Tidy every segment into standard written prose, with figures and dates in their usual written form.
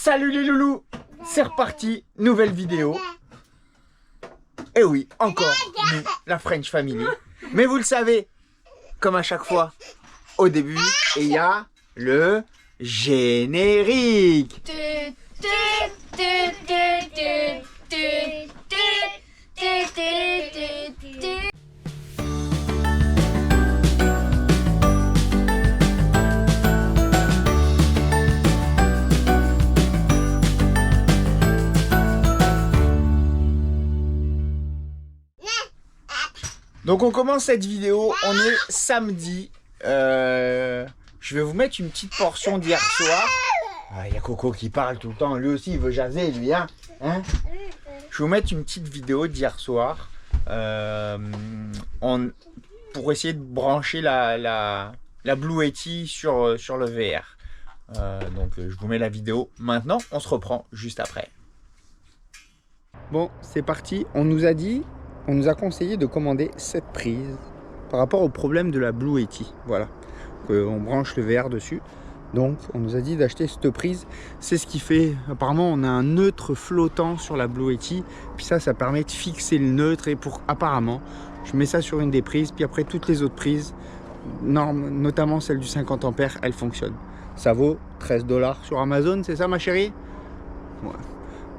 Salut les loulous, c'est reparti, nouvelle vidéo. Et oui, encore nous, la French Family. Mais vous le savez, comme à chaque fois, au début, il y a le générique. Donc on commence cette vidéo, on est samedi. Je vais vous mettre une petite portion d'hier soir. Il y a Coco qui parle tout le temps, lui aussi il veut jaser, lui, hein, Je vais vous mettre une petite vidéo d'hier soir pour essayer de brancher la Blue Yeti sur le VR. Donc je vous mets la vidéo maintenant, on se reprend juste après. Bon, c'est parti, on nous a conseillé de commander cette prise par rapport au problème de la Blue Yeti. Voilà, on branche le VR dessus. Donc on nous a dit d'acheter cette prise. C'est ce qui fait, apparemment on a un neutre flottant sur la Blue Yeti. Puis ça permet de fixer le neutre. Et apparemment, je mets ça sur une des prises. Puis après toutes les autres prises, notamment celle du 50 ampères, elle fonctionne. Ça vaut 13 $ sur Amazon, c'est ça ma chérie? Ouais.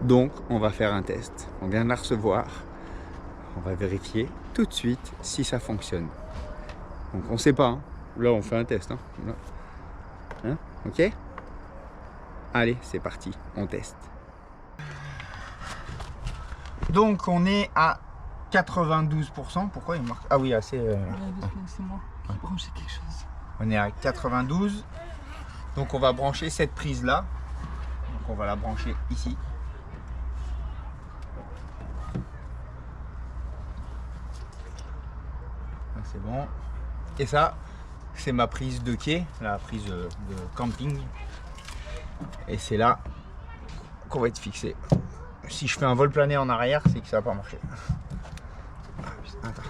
Donc on va faire un test. On vient de la recevoir. On va vérifier tout de suite si ça fonctionne. Donc on sait pas, hein. Là on fait un test, hein. Ok. Allez, c'est parti, on teste. Donc on est à 92%. Pourquoi il marque? Ah oui, assez. C'est moi qui branche quelque chose. On est à 92. Donc on va brancher cette prise là. Donc on va la brancher ici. C'est bon. Et ça, c'est ma prise de quai, la prise de camping. Et c'est là qu'on va être fixé. Si je fais un vol plané en arrière, c'est que ça va pas marcher. Attends.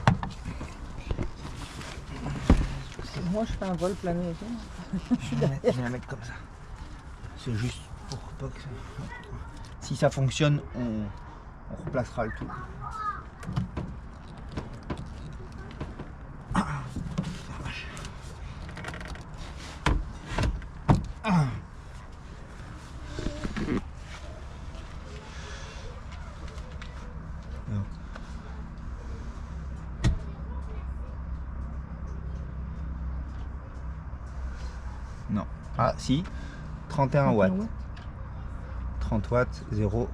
Moi je fais un vol plané et tout. Je vais la mettre comme ça. C'est juste pour pas que ça... Si ça fonctionne, on replacera le tout. Non. Ah si, 31 watts. 30 watts, 0.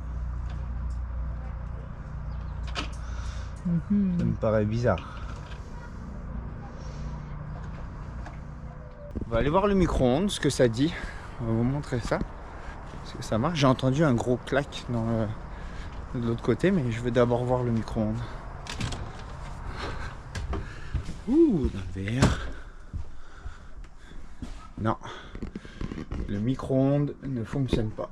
Ça me paraît bizarre. On va aller voir le micro-ondes, ce que ça dit. On va vous montrer ça. Est-ce que ça marche? J'ai entendu un gros clac de l'autre côté, mais je vais d'abord voir le micro-ondes. Ouh, dans le VR. Non, le micro-ondes ne fonctionne pas.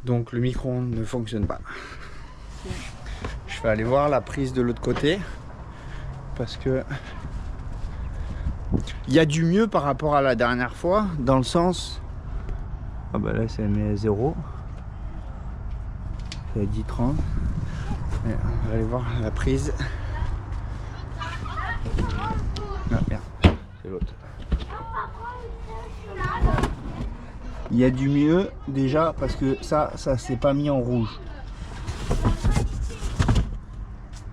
Donc le micro-ondes ne fonctionne pas. Je vais aller voir la prise de l'autre côté parce que il y a du mieux par rapport à la dernière fois, dans le sens, ah bah là c'est mis 0, c'est 10-30. On va aller voir la prise. Ah merde, c'est l'autre. Il y a du mieux déjà parce que ça s'est pas mis en rouge.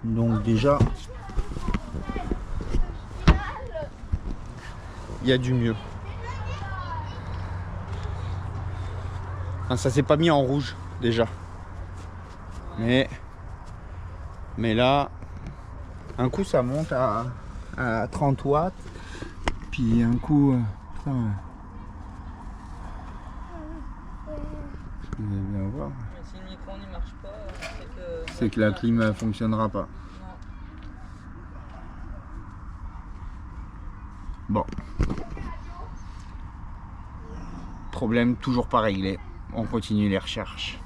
Donc déjà, il y a du mieux. Enfin, ça s'est pas mis en rouge déjà. Mais là, un coup ça monte à 30 watts, puis un coup, putain, vous allez bien voir. Mais si le micro ne marche pas, c'est que la clim ne fonctionnera pas. Bon. Problème toujours pas réglé. On continue les recherches.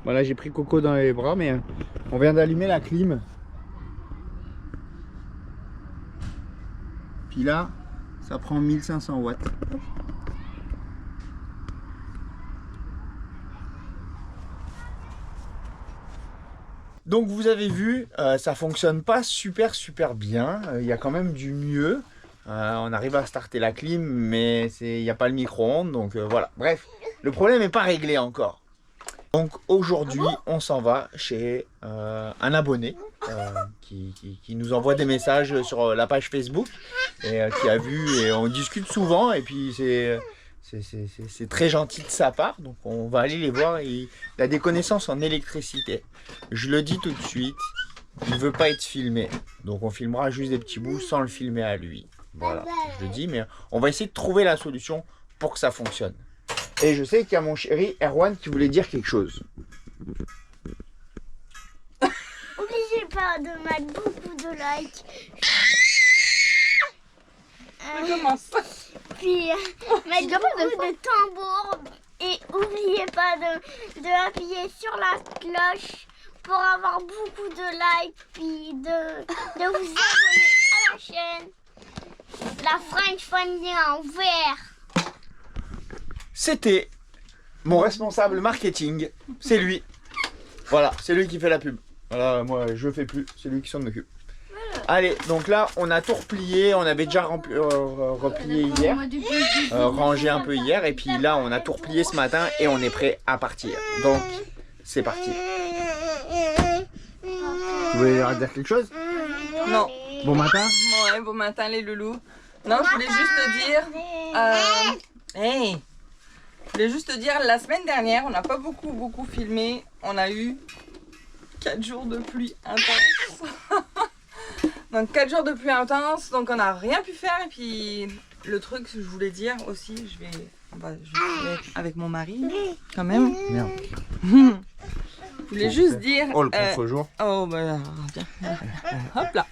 Voilà, j'ai pris Coco dans les bras, mais on vient d'allumer la clim. Puis là, ça prend 1500 watts. Donc vous avez vu, ça fonctionne pas super bien. Il y a quand même du mieux. On arrive à starter la clim, mais il n'y a pas le micro-ondes. Donc voilà. Bref, le problème n'est pas réglé encore. Donc aujourd'hui, on s'en va chez un abonné qui nous envoie des messages sur la page Facebook et qui a vu, et on discute souvent, et puis c'est très gentil de sa part. Donc on va aller les voir. Il a des connaissances en électricité. Je le dis tout de suite, il ne veut pas être filmé. Donc on filmera juste des petits bouts sans le filmer à lui. Voilà, je le dis, mais on va essayer de trouver la solution pour que ça fonctionne. Et je sais qu'il y a mon chéri Erwan qui voulait dire quelque chose. N'oubliez pas de mettre beaucoup de likes. Comment ça? Puis mettre beaucoup de tambours. Et n'oubliez pas de appuyer sur la cloche pour avoir beaucoup de likes. Puis de vous abonner à la chaîne. La French Family en vert. C'était mon responsable marketing, c'est lui. Voilà, c'est lui qui fait la pub. Voilà, moi je fais plus, c'est lui qui s'en occupe. Allez, donc là on a tout replié, on avait déjà replié hier, rangé un peu hier, et puis là on a tout replié ce matin et on est prêt à partir. Donc c'est parti. Tu voulais leur dire quelque chose? Non. Bon matin. Ouais, bon matin les loulous. Non, je voulais juste te dire... Hey! Je voulais juste te dire, la semaine dernière, on n'a pas beaucoup filmé. On a eu 4 jours de pluie intense. Donc 4 jours de pluie intense, donc on n'a rien pu faire. Et puis le truc que je voulais dire aussi, je vais faire avec mon mari quand même. Merde. Je voulais juste dire... Oh, le prend faux jour. Oh, bah, tiens. Hop là.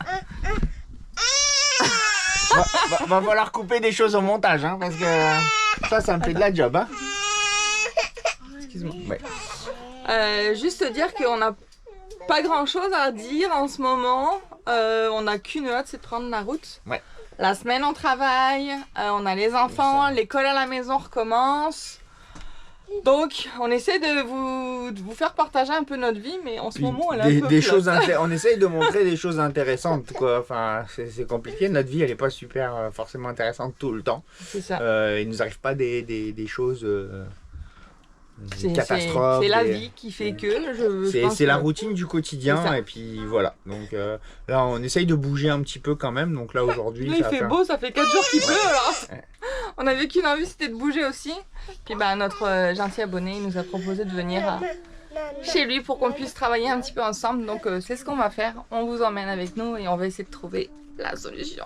Va falloir couper des choses au montage, hein, parce que ça me fait de la job. Hein. Excuse-moi. Ouais. Juste te dire qu'on n'a pas grand chose à dire en ce moment. On n'a qu'une hâte, c'est de prendre la route. Ouais. La semaine on travaille, on a les enfants, l'école à la maison recommence. Donc on essaie de vous faire partager un peu notre vie, mais en ce moment elle est un peu des plate. choses on essaye de montrer des choses intéressantes, quoi. Enfin, c'est compliqué, notre vie elle est pas super forcément intéressante tout le temps. C'est ça. Il nous arrive pas des choses C'est catastrophes. la vie qui fait que c'est la routine du quotidien, et puis voilà. Donc là on essaye de bouger un petit peu quand même. Donc là aujourd'hui il fait beau, ça fait 4 jours qu'il pleut alors. On avait qu'une envie, c'était de bouger aussi. Puis bah, notre gentil abonné il nous a proposé de venir chez lui pour qu'on puisse travailler un petit peu ensemble. Donc c'est ce qu'on va faire. On vous emmène avec nous et on va essayer de trouver la solution.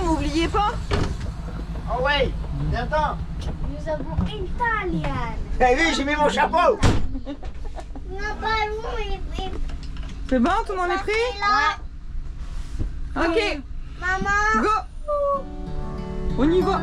N'oubliez pas. Oh ouais, attends. Nous avons une italienne. T'as vu, j'ai mis mon chapeau. On a pas loin et C'est bon, tout le monde est prêt? là. Ok, Maman. go. On y va.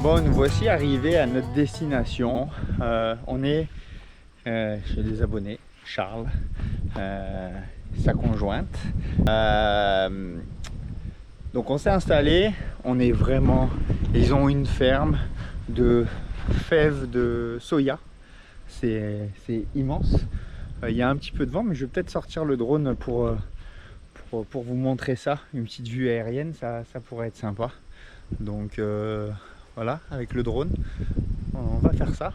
Bon, nous voici arrivés à notre destination. On est chez des abonnés, Charles. sa conjointe. Donc on s'est installé, on est vraiment, ils ont une ferme de fèves de soya, c'est immense. Il y a un petit peu de vent, mais je vais peut-être sortir le drone pour vous montrer ça, une petite vue aérienne, ça pourrait être sympa. Donc voilà, avec le drone, on va faire ça.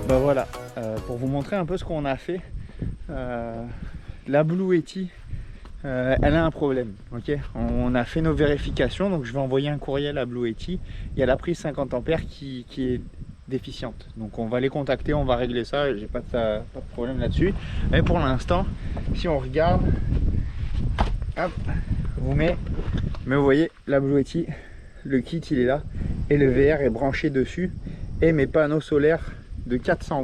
Ben voilà, pour vous montrer un peu ce qu'on a fait, la Blue Yeti, elle a un problème, ok. On a fait nos vérifications, donc je vais envoyer un courriel à Blue Yeti. Il y a la prise 50 ampères qui est déficiente, donc on va les contacter, on va régler ça, j'ai pas de problème là-dessus. Mais pour l'instant, si on regarde, hop, mais vous voyez, la Blue Yeti, le kit il est là, et le VR est branché dessus, et mes panneaux solaires de 800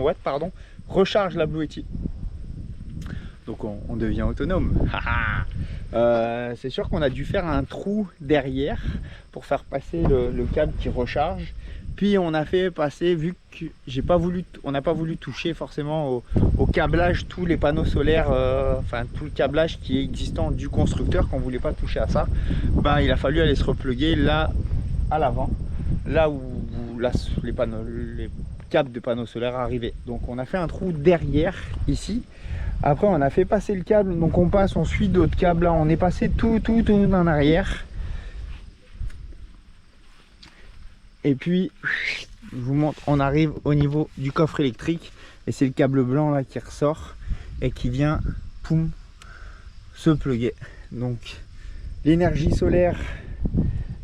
watts pardon, recharge la Blue Yeti. Donc on devient autonome. C'est sûr qu'on a dû faire un trou derrière pour faire passer le câble qui recharge. Puis on a fait passer, vu que on n'a pas voulu toucher forcément au câblage, tous les panneaux solaires, enfin tout le câblage qui est existant du constructeur, qu'on voulait pas toucher à ça, ben, il a fallu aller se repluguer là à l'avant, là où les câbles de panneaux solaires arrivaient. Donc on a fait un trou derrière ici. Après on a fait passer le câble, donc on suit d'autres câbles là, on est passé tout en arrière. Et puis je vous montre, on arrive au niveau du coffre électrique et c'est le câble blanc là qui ressort et qui vient poum se pluguer. Donc l'énergie solaire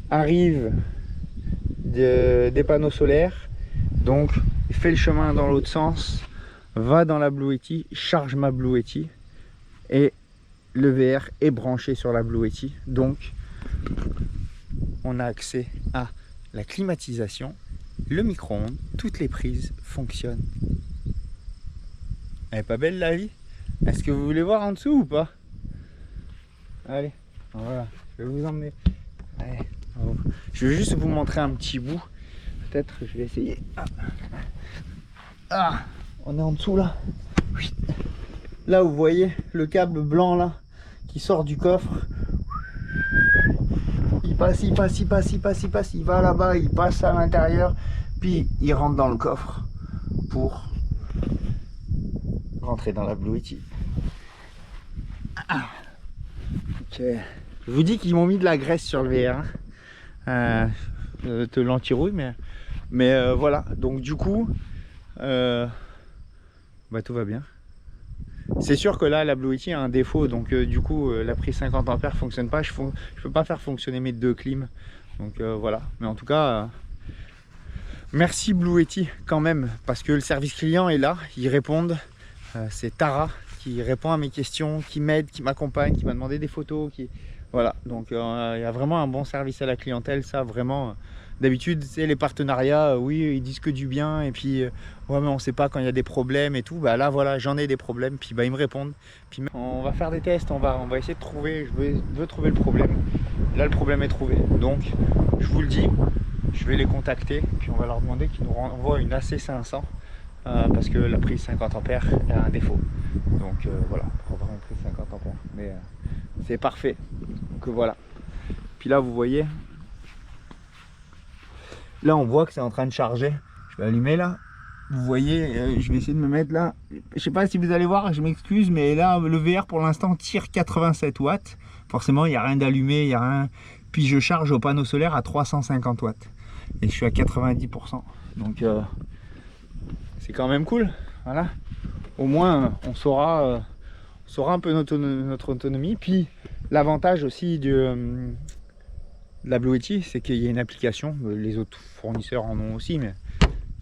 arrive des panneaux solaires, donc il fait le chemin dans l'autre sens, va dans la Blue Yeti, charge ma Blue Yeti et le VR est branché sur la Blue Yeti. Donc on a accès à la climatisation, le micro-ondes, toutes les prises fonctionnent. Elle est pas belle la vie? Est-ce que vous voulez voir en dessous ou pas? Allez, voilà, je vais vous emmener. Allez, je vais juste vous montrer un petit bout. Peut-être je vais essayer. Ah, on est en dessous là. Là vous voyez le câble blanc là qui sort du coffre. Il passe, il va là-bas, il passe à l'intérieur, puis il rentre dans le coffre pour rentrer dans la Blue Yeti. Ok. Je vous dis qu'ils m'ont mis de la graisse sur le VR, de l'anti-rouille, mais voilà. Donc du coup, bah, tout va bien. C'est sûr que là la Blue Yeti a un défaut, donc du coup la prise 50 ampères fonctionne pas, je peux pas faire fonctionner mes deux clims, donc voilà. Mais en tout cas merci Blue Yeti quand même, parce que le service client est là, ils répondent. C'est Tara qui répond à mes questions, qui m'aide, qui m'accompagne, qui m'a demandé des photos, voilà. Donc il y a vraiment un bon service à la clientèle, ça vraiment. D'habitude, c'est les partenariats, oui, ils disent que du bien, et puis ouais, mais on sait pas quand il y a des problèmes et tout. Bah là, voilà, j'en ai des problèmes, puis bah ils me répondent. Puis on va faire des tests, on va essayer de trouver, je veux trouver le problème. Là, le problème est trouvé. Donc, je vous le dis, je vais les contacter, puis on va leur demander qu'ils nous renvoient une AC500 parce que la prise 50 ampères a un défaut. Donc voilà, pour avoir une prise 50 ampères. Mais c'est parfait. Donc voilà. Puis là, vous voyez, là on voit que c'est en train de charger. Je vais allumer là. Vous voyez, je vais essayer de me mettre là. Je sais pas si vous allez voir, je m'excuse, mais là le VR pour l'instant tire 87 watts. Forcément, il n'y a rien d'allumé, il n'y a rien. Puis je charge au panneau solaire à 350 watts. Et je suis à 90%. Donc c'est quand même cool. Voilà. Au moins on saura un peu notre autonomie. Puis l'avantage aussi de la Blue Yeti, c'est qu'il y a une application. Les autres fournisseurs en ont aussi,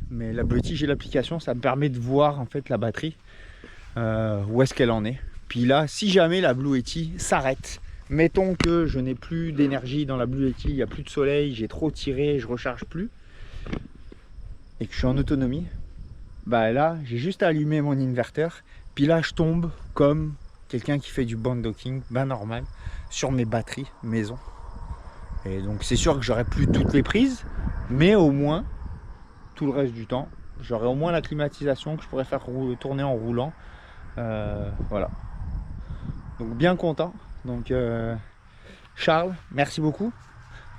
mais la Blue Yeti, j'ai l'application, ça me permet de voir en fait la batterie, où est-ce qu'elle en est. Puis là, si jamais la Blue Yeti s'arrête, mettons que je n'ai plus d'énergie dans la Blue Yeti, il n'y a plus de soleil, j'ai trop tiré, je recharge plus, et que je suis en autonomie, bah là, j'ai juste à allumer mon inverteur, puis là, je tombe comme quelqu'un qui fait du boondocking, ben normal, sur mes batteries maison. Et donc c'est sûr que j'aurai plus toutes les prises, mais au moins, tout le reste du temps, j'aurai au moins la climatisation que je pourrais faire tourner en roulant. Voilà. Donc bien content. Donc Charles, merci beaucoup.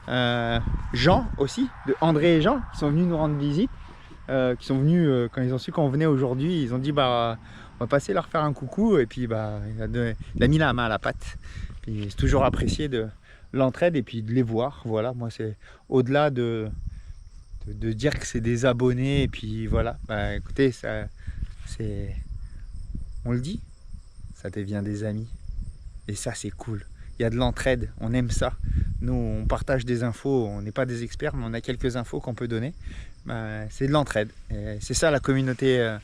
Jean aussi, de André et Jean, qui sont venus nous rendre visite. Qui sont venus, quand ils ont su qu'on venait aujourd'hui, ils ont dit bah on va passer leur faire un coucou. Et puis bah il a mis la main à la pâte. Puis c'est toujours apprécié de l'entraide et puis de les voir. Voilà, moi c'est au-delà de dire que c'est des abonnés et puis voilà, bah écoutez, ça c'est, on le dit, ça devient des amis et ça c'est cool. Il y a de l'entraide, on aime ça. Nous on partage des infos, on n'est pas des experts mais on a quelques infos qu'on peut donner. Bah, c'est de l'entraide, c'est ça la communauté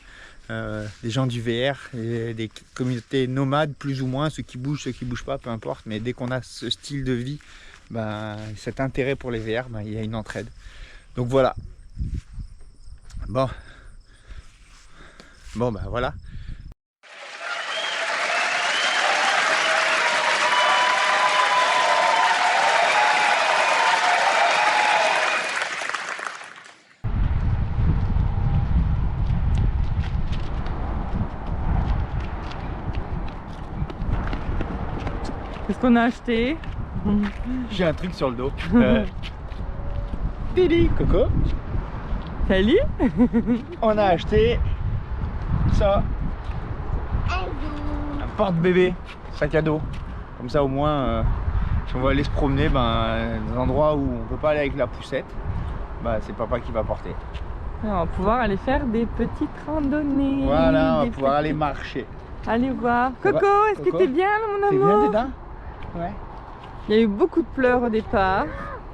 des gens du VR, et des communautés nomades plus ou moins, ceux qui bougent pas, peu importe, mais dès qu'on a ce style de vie, bah, cet intérêt pour les VR, bah, il y a une entraide. Donc voilà. Bon bah voilà. Qu'est-ce qu'on a acheté? J'ai un truc sur le dos. Didi, Coco. Salut. On a acheté ça. Un porte-bébé, sac à dos. Comme ça au moins, si on va aller se promener, ben, dans des endroits où on peut pas aller avec la poussette, bah, c'est papa qui va porter. Et on va pouvoir aller faire des petites randonnées. Voilà, on va pouvoir aller marcher. Allez voir. Coco, est-ce que t'es bien mon T'es amour? bien Dédain? Ouais. Il y a eu beaucoup de pleurs au départ.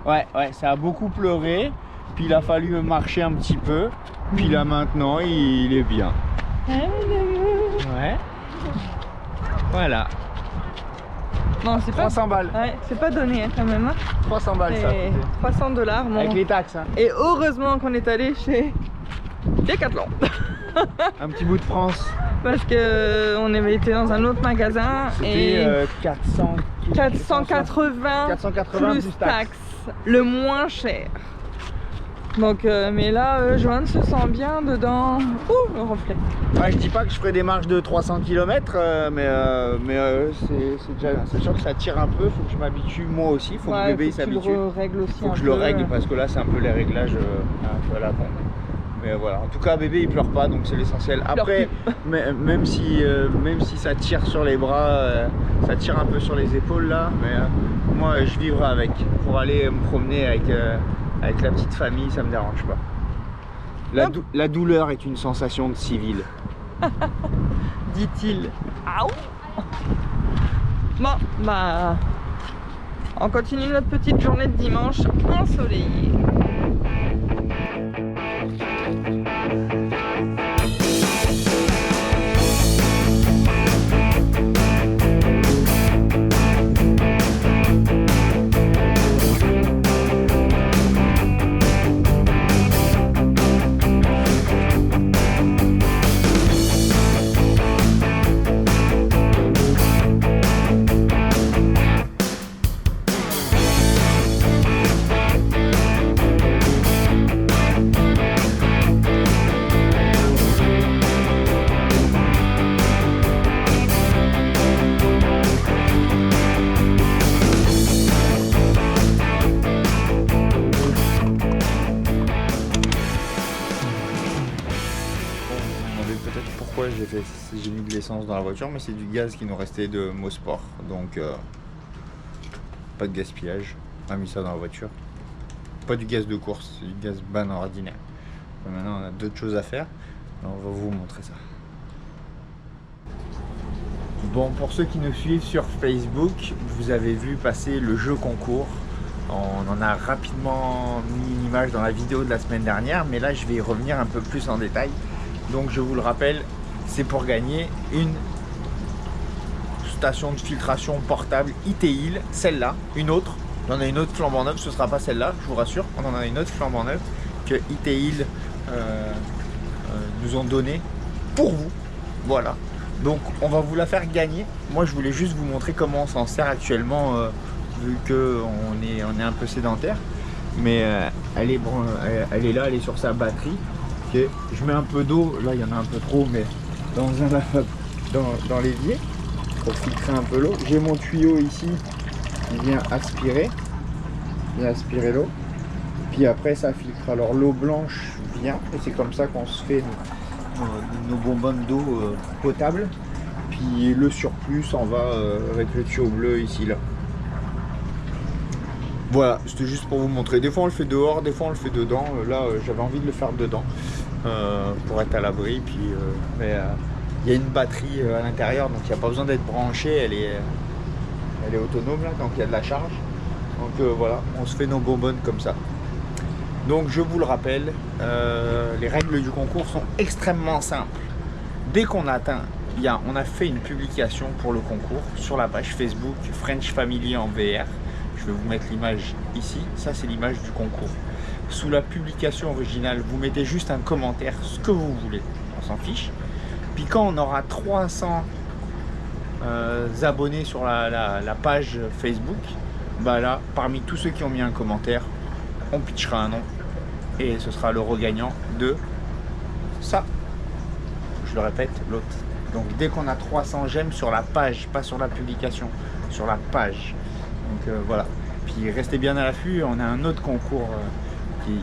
Ouais, ça a beaucoup pleuré. Puis il a fallu marcher un petit peu. Puis là maintenant, il est bien. Ouais. Voilà. Non, c'est pas 300 balles. Ouais, c'est pas donné hein, quand même. Hein. 300 balles ça. Et 300 $. Bon. Avec les taxes. Hein. Et heureusement qu'on est allé chez Decathlon. Un petit bout de France. Parce que on avait été dans un autre magasin et 480 plus taxes, le moins cher. Donc mais là Joanne se sent bien dedans. Ouh, le reflet. Ouais, je dis pas que je ferai des marches de 300 km mais c'est déjà, sachant que ça tire un peu, faut que je m'habitue moi aussi, faut que le bébé s'habitue. Faut que je le règle parce que là c'est un peu les réglages un peu à la con. Mais voilà, en tout cas bébé il pleure pas donc c'est l'essentiel. Après même si ça tire sur les bras, ça tire un peu sur les épaules là, mais moi je vivrai avec. Pour aller me promener avec la petite famille, ça me dérange pas. La douleur est une sensation de civil. Dit-il. Aouh. Bon bah on continue notre petite journée de dimanche ensoleillée. pourquoi j'ai mis de l'essence dans la voiture, mais c'est du gaz qui nous restait de Mosport. Donc pas de gaspillage. On a mis ça dans la voiture. Pas du gaz de course, c'est du gaz ban ordinaire. Maintenant on a d'autres choses à faire. Alors, on va vous montrer ça. Bon, pour ceux qui nous suivent sur Facebook, vous avez vu passer le jeu concours. On en a rapidement mis une image dans la vidéo de la semaine dernière, mais là je vais y revenir un peu plus en détail. Donc je vous le rappelle, c'est pour gagner une station de filtration portable ITIL, celle-là, une autre. On en a une autre flambant neuve, ce ne sera pas celle-là, je vous rassure. On en a une autre flambant neuve que ITIL nous ont donnée pour vous. Voilà. Donc on va vous la faire gagner. Moi je voulais juste vous montrer comment on s'en sert actuellement, vu qu'on est un peu sédentaire. Mais elle est là, elle est sur sa batterie. Okay. Je mets un peu d'eau, là il y en a un peu trop, mais dans l'évier pour filtrer un peu l'eau. J'ai mon tuyau ici qui vient aspirer l'eau. Puis après ça filtre. Alors l'eau blanche vient et c'est comme ça qu'on se fait nos bonbonnes d'eau potable. Puis le surplus s'en va avec le tuyau bleu ici là. Voilà, c'était juste pour vous montrer. Des fois on le fait dehors, des fois on le fait dedans. Là j'avais envie de le faire dedans pour être à l'abri. Puis il y a une batterie à l'intérieur, donc il n'y a pas besoin d'être branché. Elle est autonome là, donc il y a de la charge. Donc voilà, on se fait nos bonbonnes comme ça. Donc je vous le rappelle, les règles du concours sont extrêmement simples. Dès qu'on atteint, on a fait une publication pour le concours sur la page Facebook French Family en VR. Je vais vous mettre l'image ici, ça c'est l'image du concours. Sous la publication originale, vous mettez juste un commentaire, ce que vous voulez, on s'en fiche. Puis quand on aura 300 abonnés sur la page Facebook, bah là, parmi tous ceux qui ont mis un commentaire, on pitchera un nom et ce sera le regagnant de ça. Je le répète, l'autre. Donc dès qu'on a 300 j'aime sur la page, pas sur la publication, sur la page. Donc voilà. Puis restez bien à l'affût, on a un autre concours qui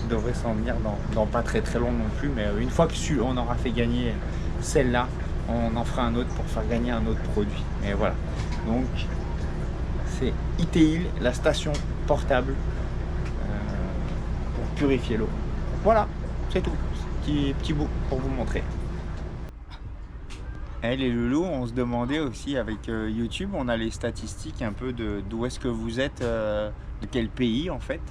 devrait s'en venir dans pas très long non plus. Mais une fois qu'on aura fait gagner celle-là, on en fera un autre pour faire gagner un autre produit. Et voilà. Donc c'est ITIL, la station portable pour purifier l'eau. Voilà, c'est tout. Petit bout pour vous montrer. Et les loulous, on se demandait aussi avec YouTube, on a les statistiques un peu d'où est-ce que vous êtes, de quel pays en fait.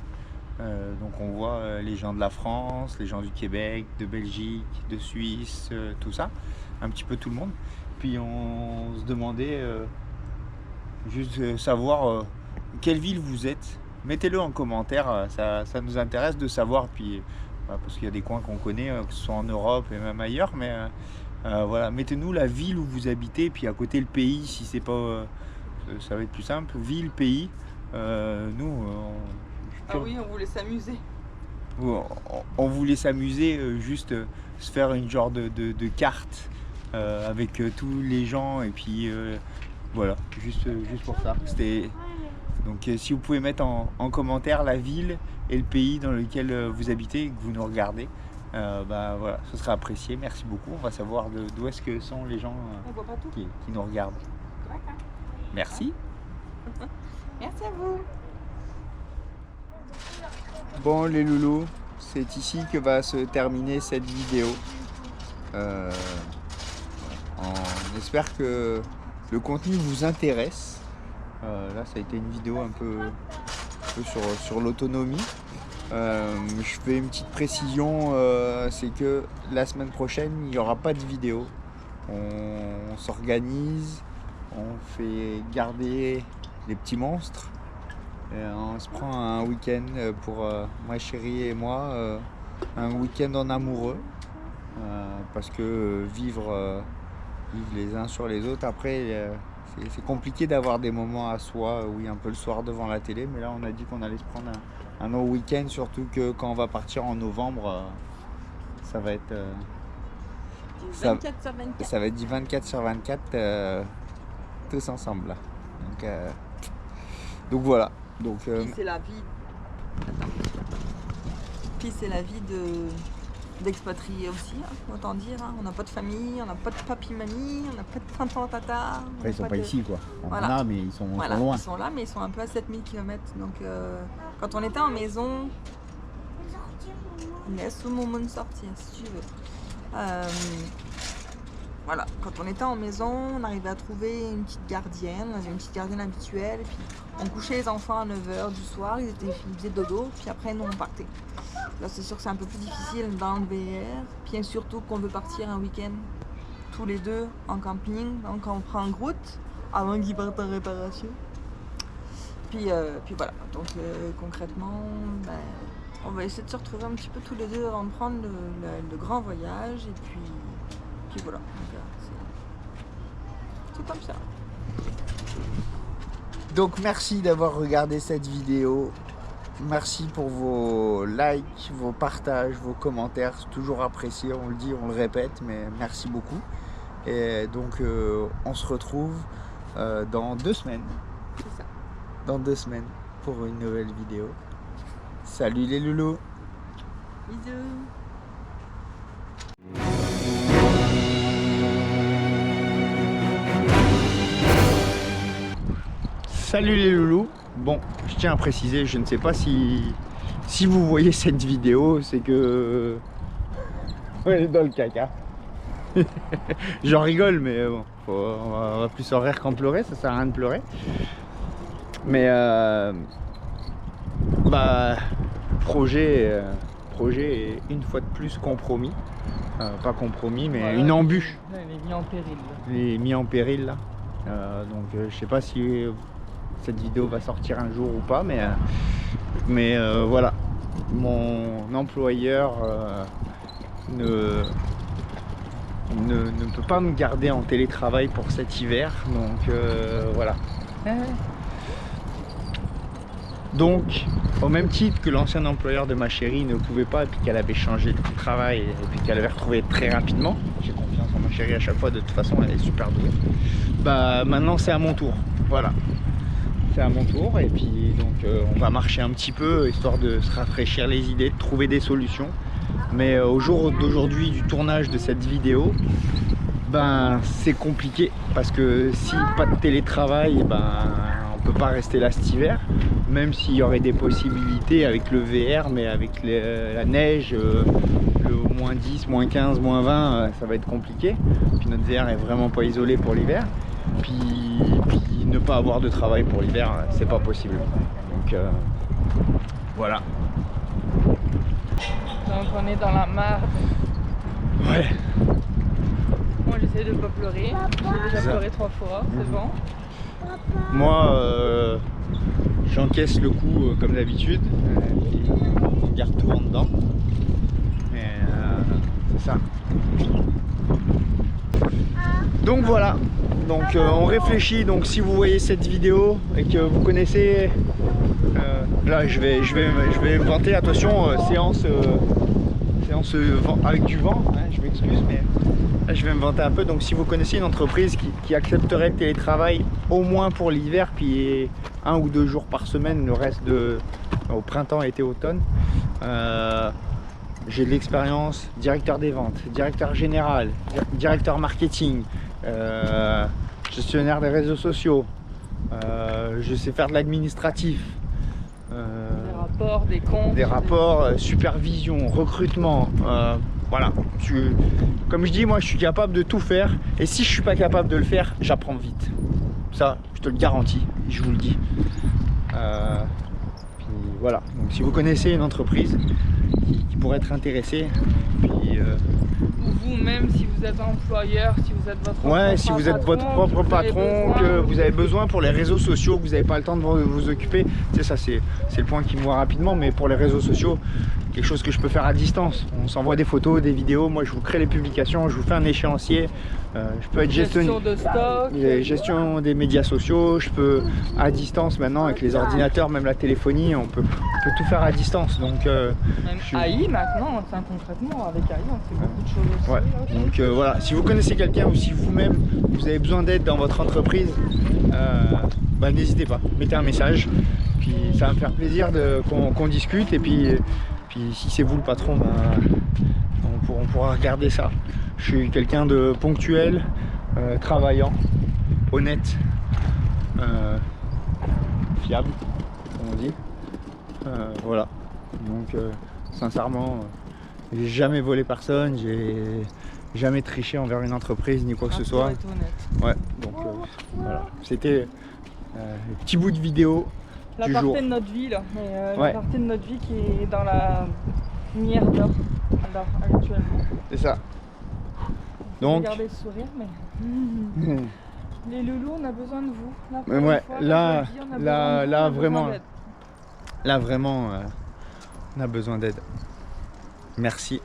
Donc on voit les gens de la France, les gens du Québec, de Belgique, de Suisse, tout ça, un petit peu tout le monde. Puis on se demandait juste savoir quelle ville vous êtes. Mettez-le en commentaire, ça nous intéresse de savoir. Puis parce qu'il y a des coins qu'on connaît, que ce soit en Europe et même ailleurs, mais voilà, mettez-nous la ville où vous habitez, puis à côté le pays, si c'est pas, ça va être plus simple. Ville, pays, nous. Ah oui, on voulait s'amuser. On voulait s'amuser, juste se faire une genre de carte avec tous les gens et puis voilà, juste pour ça. Donc si vous pouvez mettre en commentaire la ville et le pays dans lequel vous habitez et que vous nous regardez, bah voilà, ce sera apprécié. Merci beaucoup. On va savoir d'où est-ce que sont les gens qui nous regardent. Merci. Merci à vous. Bon les loulous, c'est ici que va se terminer cette vidéo. On espère que le contenu vous intéresse. Là ça a été une vidéo un peu sur l'autonomie. Je fais une petite précision, c'est que la semaine prochaine il n'y aura pas de vidéo. On s'organise, on fait garder les petits monstres. On se prend un week-end pour ma chérie et moi, un week-end en amoureux, parce que vivre les uns sur les autres, après c'est compliqué d'avoir des moments à soi, oui un peu le soir devant la télé, mais là on a dit qu'on allait se prendre un long week-end, surtout que quand on va partir en novembre, ça va être Du 24 sur 24. Ça va être du 24 sur 24 tous ensemble là. Donc voilà. Donc, Puis c'est la vie. Puis c'est la vie d'expatriés aussi, hein, autant dire. Hein. On n'a pas de famille, on n'a pas de papy-mamie, on n'a pas de tonton-tata. Après, ils sont pas ici, quoi. On Voilà. en a, mais ils sont loin. Ils sont là, mais ils sont un peu à 7000 km. Donc, quand on était en maison, laisse mon monde sortir si tu veux. Voilà, quand on était en maison, on arrivait à trouver une petite gardienne, on avait une petite gardienne habituelle, et puis on couchait les enfants à 9h du soir, ils faisaient dodo, puis après nous on partait. Là c'est sûr que c'est un peu plus difficile dans le VR, puis surtout qu'on veut partir un week-end tous les deux en camping, donc on prend en route avant qu'ils partent en réparation. Puis voilà, donc concrètement, ben, on va essayer de se retrouver un petit peu tous les deux avant de prendre le grand voyage, et puis voilà, c'est comme ça. Donc merci d'avoir regardé cette vidéo. Merci pour vos likes, vos partages, vos commentaires. C'est toujours apprécié, on le dit, on le répète, mais merci beaucoup. Et donc on se retrouve dans 2 semaines. C'est ça. Dans 2 semaines pour une nouvelle vidéo. Salut les loulous. Bisous. Salut les loulous. Bon, je tiens à préciser, je ne sais pas si vous voyez cette vidéo, c'est que on est dans le caca. J'en rigole, mais bon, on va plus en rire qu'en pleurer, ça sert à rien de pleurer. Mais projet est une fois de plus compromis. Pas compromis, mais voilà, une embûche. Il est mis en péril. Il est mis en péril là. Donc je sais pas si cette vidéo va sortir un jour ou pas, mais voilà, mon employeur ne peut pas me garder en télétravail pour cet hiver, donc voilà. Donc, au même titre que l'ancien employeur de ma chérie ne pouvait pas, et puis qu'elle avait changé de travail, et puis qu'elle avait retrouvé très rapidement, j'ai confiance en ma chérie à chaque fois, de toute façon elle est super douée, bah maintenant c'est à mon tour, voilà. C'est à mon tour, et puis donc on va marcher un petit peu, histoire de se rafraîchir les idées, de trouver des solutions. Mais au jour d'aujourd'hui du tournage de cette vidéo, ben c'est compliqué, parce que si pas de télétravail, ben on peut pas rester là cet hiver, même s'il y aurait des possibilités avec le VR, mais avec la neige, le moins 10, moins 15, moins 20, ça va être compliqué. Puis notre VR est vraiment pas isolé pour l'hiver. Puis ne pas avoir de travail pour l'hiver, c'est pas possible. Donc voilà. Donc on est dans la marde. Ouais. Moi j'essaie de pas pleurer. J'ai déjà pleuré 3 fois, c'est bon. Moi j'encaisse le coup comme d'habitude. Je garde tout en dedans. Mais c'est ça. Donc voilà. Donc on réfléchit, donc si vous voyez cette vidéo et que vous connaissez, là je vais me vanter, attention, séance avec du vent, hein, je m'excuse, mais là je vais me vanter un peu. Donc si vous connaissez une entreprise qui accepterait le télétravail au moins pour l'hiver, puis 1 ou 2 jours par semaine, le reste au printemps, été, automne, j'ai de l'expérience, directeur des ventes, directeur général, directeur marketing, gestionnaire des réseaux sociaux, je sais faire de l'administratif, des rapports, des comptes, des rapports, supervision, recrutement, voilà. Comme je dis, moi je suis capable de tout faire, et si je suis pas capable de le faire, j'apprends vite. Ça, je te le garantis, je vous le dis. Puis voilà. Donc si vous connaissez une entreprise qui pourrait être intéressée, puis ou vous-même si vous êtes employeur, si vous êtes votre si vous êtes votre propre patron, que vous avez besoin pour les réseaux sociaux, que vous n'avez pas le temps de vous occuper, tu sais, ça c'est le point qui me voit rapidement, mais pour les réseaux sociaux, quelque chose que je peux faire à distance. On s'envoie des photos, des vidéos, moi je vous crée les publications, je vous fais un échéancier, je peux être gestion de stock, gestion des médias sociaux, je peux à distance maintenant avec les ordinateurs, même la téléphonie, on peut tout faire à distance. Donc même AI maintenant, enfin, concrètement avec AI on fait beaucoup de choses aussi. Ouais. Donc voilà, si vous connaissez quelqu'un ou si vous-même vous avez besoin d'aide dans votre entreprise, bah, n'hésitez pas, mettez un message, puis ça va me faire plaisir qu'on discute, et puis si c'est vous le patron, bah, on pourra regarder ça. Je suis quelqu'un de ponctuel, travaillant, honnête, fiable, comme on dit. Voilà. Donc sincèrement, j'ai jamais volé personne, j'ai jamais triché envers une entreprise ni quoi que ce soit. Ouais, donc voilà. C'était le petit bout de vidéo la du partie jour. de notre vie là, Ouais. la partie de notre vie qui est dans la merde là, actuellement. C'est ça. Donc, Regardez le sourire, mais les loulous, on a besoin de vous. Là, pour mais une ouais, fois, là, je vous le dis, on a besoin de vous, on a besoin vraiment, d'aide. là vraiment, on a besoin d'aide. Merci.